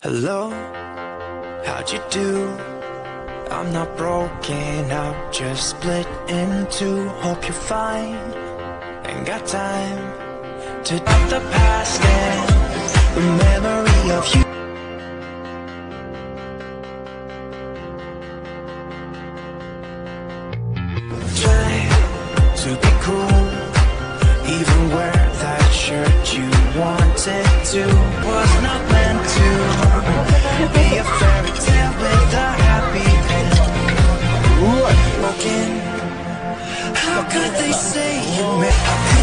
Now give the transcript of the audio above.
Hello, how'd you do? I'm not broken, I'm just split in two. Hope you're fine, ain't got time to dump the past and the memory of you. Try to be cool, even wear that shirt you wanted to. Was not meant to be a fairy tale with a happy end. Broken, how could they say you meant